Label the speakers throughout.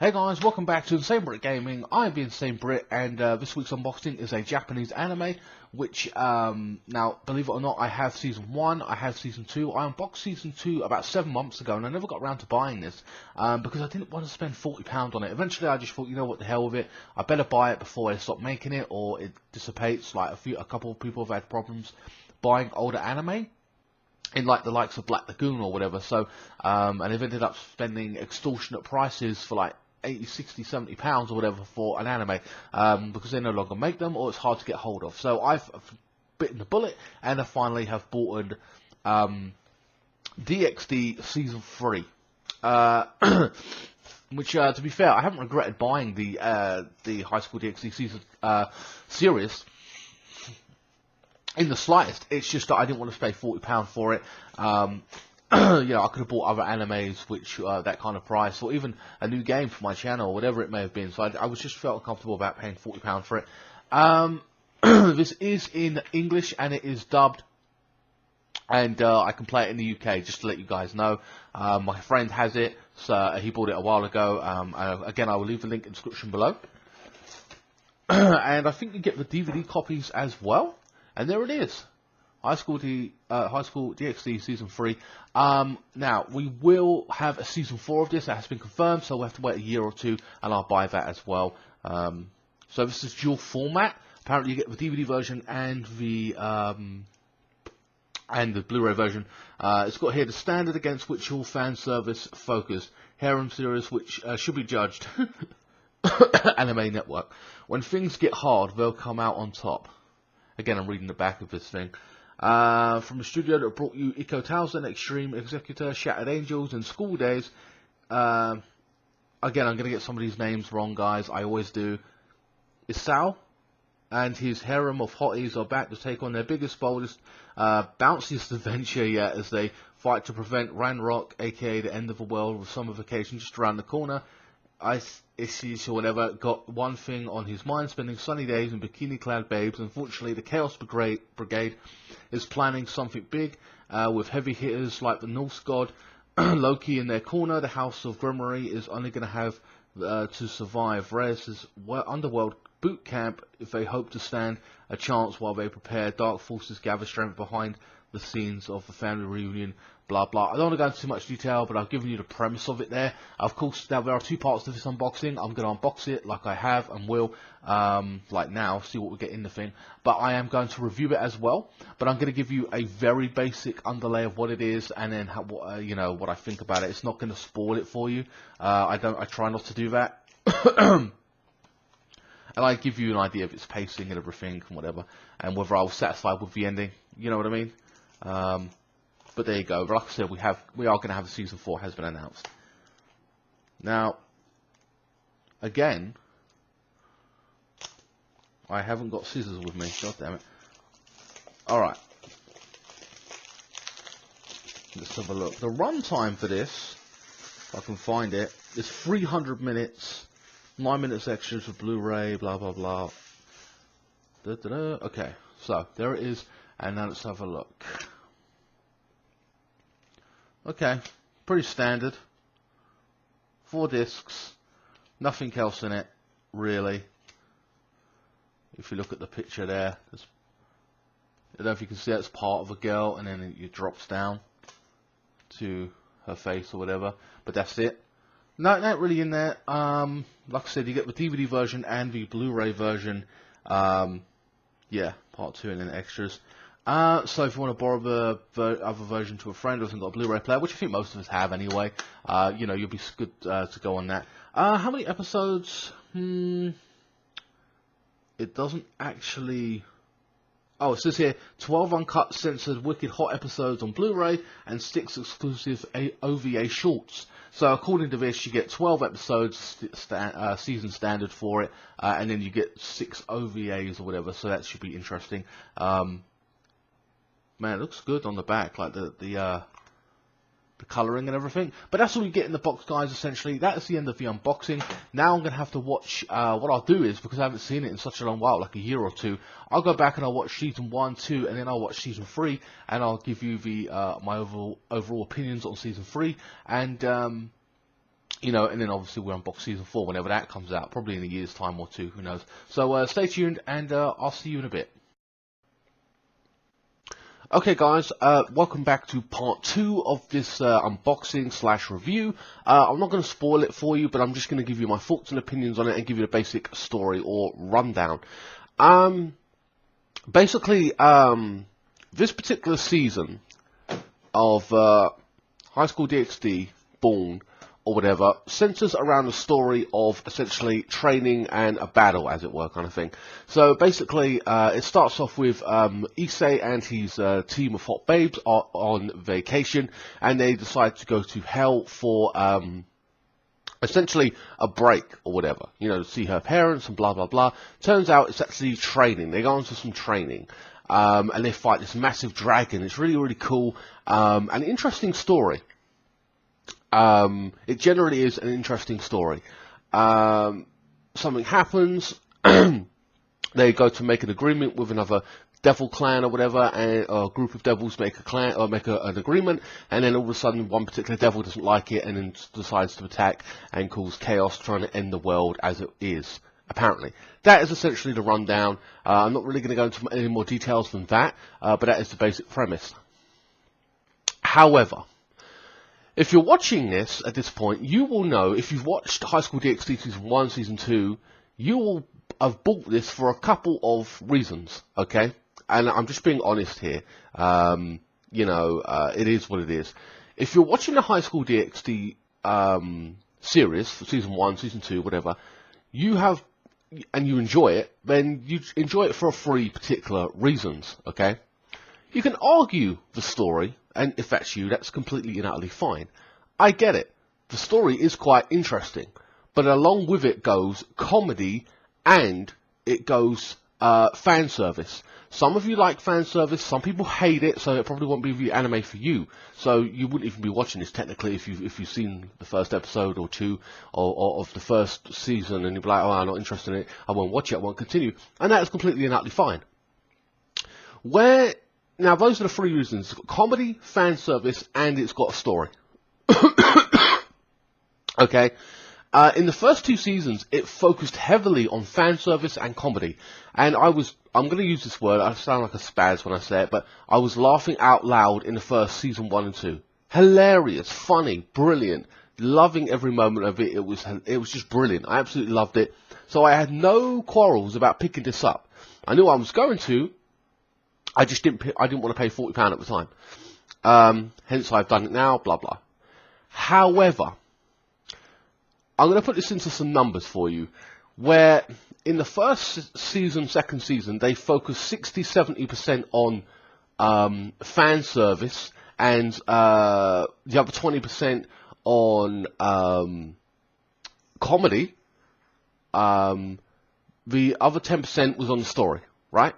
Speaker 1: Hey guys, welcome back to INSANEBRIT Gaming. I'm the INSANEBRIT, and this week's unboxing is a Japanese anime, which, now, believe it or not, I have Season 1, I have Season 2. I unboxed Season 2 about 7 months ago, and I never got around to buying this, because I didn't want to spend £40 on it. Eventually, I just thought, you know what, the hell with it. I better buy it before they stop making it, or it dissipates. Like, a couple of people have had problems buying older anime in like the likes of Black Lagoon or whatever, so and they've ended up spending extortionate prices for like 80, 60, 70 pounds or whatever for an anime, because they no longer make them, or it's hard to get hold of. So I've bitten the bullet, and I finally have bought DxD Season 3, which, to be fair, I haven't regretted buying the Highschool DxD season series in the slightest. It's just that I didn't want to pay £40 for it. You know, I could have bought other animes which that kind of price, or even a new game for my channel, or whatever it may have been. So I was just felt comfortable about paying £40 for it. This is in English, and it is dubbed, and I can play it in the UK, just to let you guys know. My friend has it, so he bought it a while ago. Again, I will leave the link in the description below. And I think you get the DVD copies as well. And there it is, Highschool DxD Season 3. Now, we will have a Season 4 of this. That has been confirmed, so we'll have to wait a year or two, and I'll buy that as well. So this is dual format. Apparently you get the DVD version and the Blu-ray version. It's got here the standard against which all fan service focus. Harem series which should be judged. Anime Network. When things get hard, they'll come out on top. Again, I'm reading the back of this thing. From the studio that brought you Eco Townsend, Extreme Executor, Shattered Angels, and School Days. Again, I'm going to get some of these names wrong, guys. I always do. Isao and his harem of hotties are back to take on their biggest, boldest, bounciest adventure yet, as they fight to prevent Ranrock, aka the end of the world, with summer vacation just around the corner. Issues or whatever got one thing on his mind: spending sunny days in bikini-clad babes. Unfortunately, the Chaos Brigade is planning something big, with heavy hitters like the Norse god Loki in their corner. The House of Grimory is only going to have to survive Reyes' underworld boot camp if they hope to stand a chance while they prepare. Dark forces gather strength behind the scenes of the family reunion, blah blah. I don't want to go into too much detail, but I've given you the premise of it there. Of course, now there are two parts to this unboxing. I'm going to unbox it like I have and will, like now, see what we get in the thing. But I am going to review it as well. But I'm going to give you a very basic underlay of what it is, and then how, you know, what I think about it. It's not going to spoil it for you. I try not to do that. And I give you an idea of its pacing and everything and whatever, and whether I was satisfied with the ending. You know what I mean? But there you go. Like I said, we are going to have a Season 4, has been announced. Now, again, I haven't got scissors with me. God damn it. Alright. Let's have a look. The runtime for this, if I can find it, is 300 minutes. 9 minutes extras for Blu-ray, blah blah blah. Okay, so there it is, and now let's have a look. Okay, pretty standard. 4 discs, nothing else in it, really. If you look at the picture there, I don't know if you can see that's part of a girl, and then it drops down to her face or whatever, but that's it. No, not really in there. Like I said, you get the DVD version and the Blu-ray version. Yeah, part 2 and then extras. So if you want to borrow the other version to a friend who hasn't got a Blu-ray player, which I think most of us have anyway, you know, you'll be good to go on that. How many episodes? It doesn't actually... Oh, it says here, 12 uncut, censored, wicked hot episodes on Blu-ray and 6 exclusive OVA shorts. So according to this, you get 12 episodes, season standard for it, and then you get 6 OVAs or whatever, so that should be interesting. Man, it looks good on the back, like the colouring and everything. But that's all you get in the box, guys, essentially. That is the end of the unboxing. Now I'm going to have to watch, what I'll do is, because I haven't seen it in such a long while, like a year or two, I'll go back and I'll watch Season 1, 2, and then I'll watch Season 3, and I'll give you the my overall opinions on Season 3, and You know, and then obviously we'll unbox season 4 whenever that comes out, probably in a year's time or two, who knows. So stay tuned, and I'll see you in a bit. Okay guys, welcome back to part 2 of this unboxing / review. I'm not going to spoil it for you, but I'm just going to give you my thoughts and opinions on it and give you the basic story or rundown. Basically, this particular season of Highschool DxD Born, or whatever, centers around the story of essentially training and a battle, as it were, kind of thing. So basically, it starts off with Issei and his team of hot babes are on vacation, and they decide to go to hell for essentially a break or whatever, you know, to see her parents and blah blah blah. Turns out it's actually training. They go on to some training, and they fight this massive dragon. It's really, really cool, an interesting story. It generally is an interesting story. Something happens, they go to make an agreement with another devil clan or whatever, and a group of devils make a clan or make an agreement, and then all of a sudden one particular devil doesn't like it and then decides to attack and cause chaos, trying to end the world as it is. Apparently, that is essentially the rundown. I'm not really going to go into any more details than that, but that is the basic premise. However, if you're watching this at this point, you will know, if you've watched Highschool DxD Season 1, Season 2, you will have bought this for a couple of reasons, okay? And I'm just being honest here. You know, it is what it is. If you're watching the Highschool DxD series, for Season 1, Season 2, whatever, you have, and you enjoy it, then you enjoy it for 3 particular reasons, okay? You can argue the story, and if that's you, that's completely and utterly fine. I get it. The story is quite interesting, but along with it goes comedy, and it goes fan service. Some of you like fan service, some people hate it, so it probably won't be the anime for you. So you wouldn't even be watching this technically if you've seen the first episode or 2 or of the first season, and you'll be like, oh, I'm not interested in it, I won't watch it, I won't continue. And that is completely and utterly fine. Now, those are the 3 reasons. It's got comedy, fan service, and it's got a story. Okay? In the first 2 seasons, it focused heavily on fan service and comedy. And I'm going to use this word, I sound like a spaz when I say it, but I was laughing out loud in the first Season 1 and 2. Hilarious, funny, brilliant, loving every moment of it. It was just brilliant. I absolutely loved it. So I had no quarrels about picking this up. I knew I was going to. I just didn't want to pay £40 at the time. Hence I've done it now, blah, blah. However, I'm going to put this into some numbers for you, where in the first season, second season, they focused 60-70% on fan service, and the other 20% on comedy. The other 10% was on the story, right?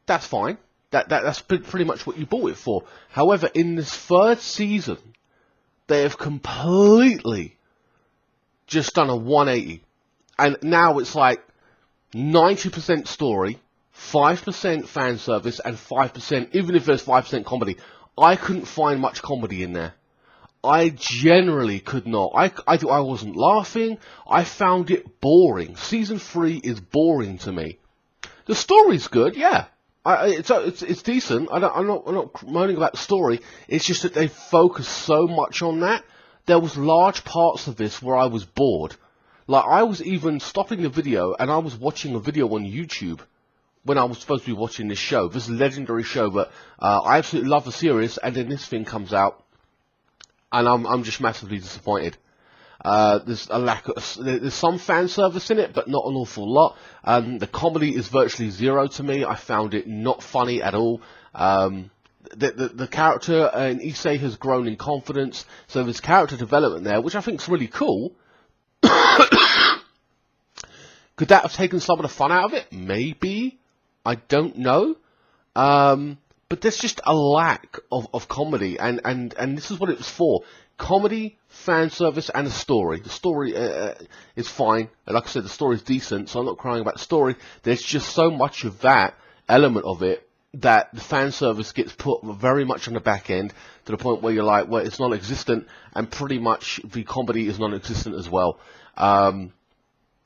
Speaker 1: That's fine. That's pretty much what you bought it for. However, in this 3rd season, they have completely just done a 180. And now it's like 90% story, 5% fan service, and 5%, even if there's 5% comedy. I couldn't find much comedy in there. I generally could not. I wasn't laughing. I found it boring. Season 3 is boring to me. The story's good, yeah. It's decent. I'm not moaning about the story. It's just that they focus so much on that. There was large parts of this where I was bored. Like, I was even stopping the video and I was watching a video on YouTube when I was supposed to be watching this show, this legendary show. But I absolutely love the series, and then this thing comes out, and I'm just massively disappointed. There's a lack of, there's some fan service in it, but not an awful lot. The comedy is virtually 0 to me. I found it not funny at all. The character in Issei has grown in confidence, so there's character development there, which I think is really cool. Could that have taken some of the fun out of it? Maybe. I don't know. But there's just a lack of comedy, and this is what it was for. Comedy, fan service, and a story. The story is fine. Like I said, the story is decent, so I'm not crying about the story. There's just so much of that element of it that the fan service gets put very much on the back end to the point where you're like, well, it's non-existent, and pretty much the comedy is non-existent as well.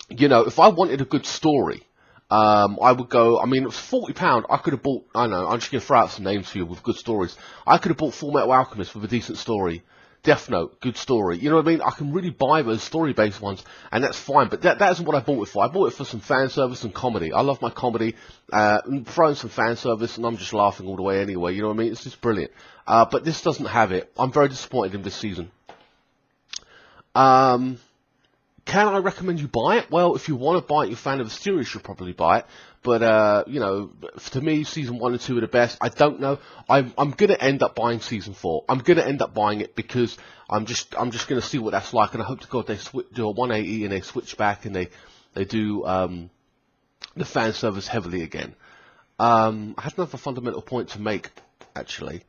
Speaker 1: You know, if I wanted a good story, I would go, I mean, it was £40, I could have bought, I don't know, I'm just going to throw out some names for you with good stories. I could have bought Full Metal Alchemist with a decent story. Death Note, good story. You know what I mean? I can really buy those story-based ones, and that's fine. But that isn't what I bought it for. I bought it for some fan service and comedy. I love my comedy. Throw in some fan service, and I'm just laughing all the way anyway. You know what I mean? It's just brilliant. But this doesn't have it. I'm very disappointed in this season. Can I recommend you buy it? Well, if you want to buy it, you're a fan of the series, you should probably buy it. But, you know, to me, Season 1 and 2 are the best. I don't know. I'm going to end up buying Season 4. I'm going to end up buying it because I'm just going to see what that's like. And I hope to God they do a 180 and they switch back and they do the fan service heavily again. I had another fundamental point to make, actually.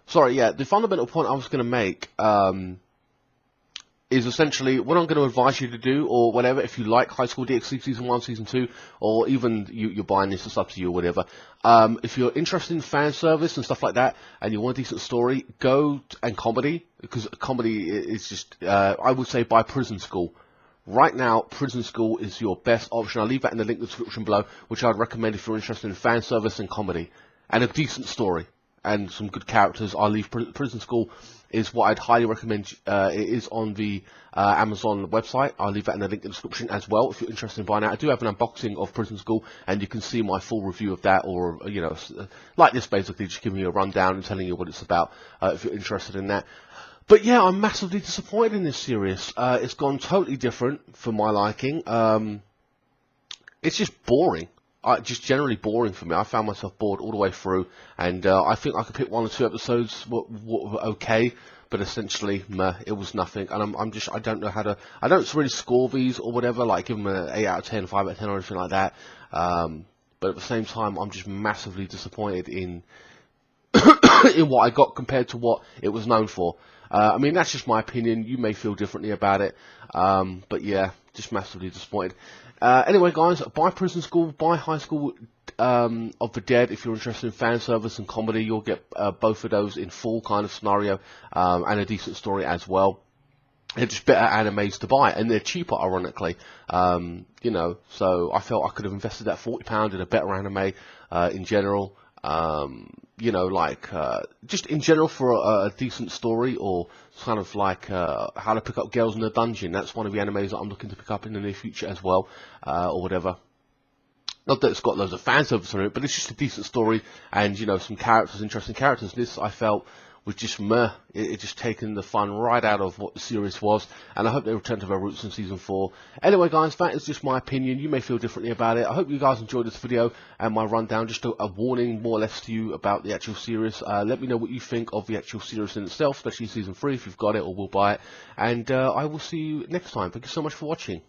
Speaker 1: Sorry, yeah, the fundamental point I was going to make is essentially what I'm going to advise you to do, or whatever, if you like Highschool DxD Season 1, Season 2, or even you're buying this, it's up to you, or whatever. If you're interested in fan service and stuff like that, and you want a decent story, go and comedy, because comedy is just, I would say buy Prison School. Right now, Prison School is your best option. I'll leave that in the link in the description below, which I'd recommend if you're interested in fan service and comedy, and a decent story. And some good characters. I'll leave Prison School is what I'd highly recommend. It is on the Amazon website. I'll leave that in the link in the description as well if you're interested in buying it. I do have an unboxing of Prison School, and you can see my full review of that, or, you know, like this basically, just giving you a rundown and telling you what it's about if you're interested in that. But yeah, I'm massively disappointed in this series. It's gone totally different for my liking. It's just boring. Just generally boring for me. I found myself bored all the way through, and I think I could pick 1 or 2 episodes what were okay, but essentially, meh, it was nothing. And I don't know how to, I don't really score these or whatever, like give them an 8 out of 10, 5 out of 10 or anything like that. But at the same time, I'm just massively disappointed in in what I got compared to what it was known for. I mean, that's just my opinion. You may feel differently about it, but yeah, just massively disappointed. Anyway, guys, buy Prison School, buy Highschool of the Dead. If you're interested in fan service and comedy, you'll get both of those in full kind of scenario, and a decent story as well. They're just better animes to buy, and they're cheaper, ironically. You know, so I felt I could have invested that £40 in a better anime in general. You know, like, just in general for a decent story, or kind of like How to Pick Up Girls in a Dungeon. That's one of the animes that I'm looking to pick up in the near future as well, or whatever. Not that it's got loads of fan service on it, but it's just a decent story, and, you know, some characters, interesting characters. This, I felt, was just meh. It just taken the fun right out of what the series was, and I hope they return to their roots in Season 4. Anyway, guys, that is just my opinion. You may feel differently about it. I hope you guys enjoyed this video and my rundown, just a warning more or less to you about the actual series. Let me know what you think of the actual series in itself, especially Season 3 if you've got it or will buy it, and I will see you next time. Thank you so much for watching.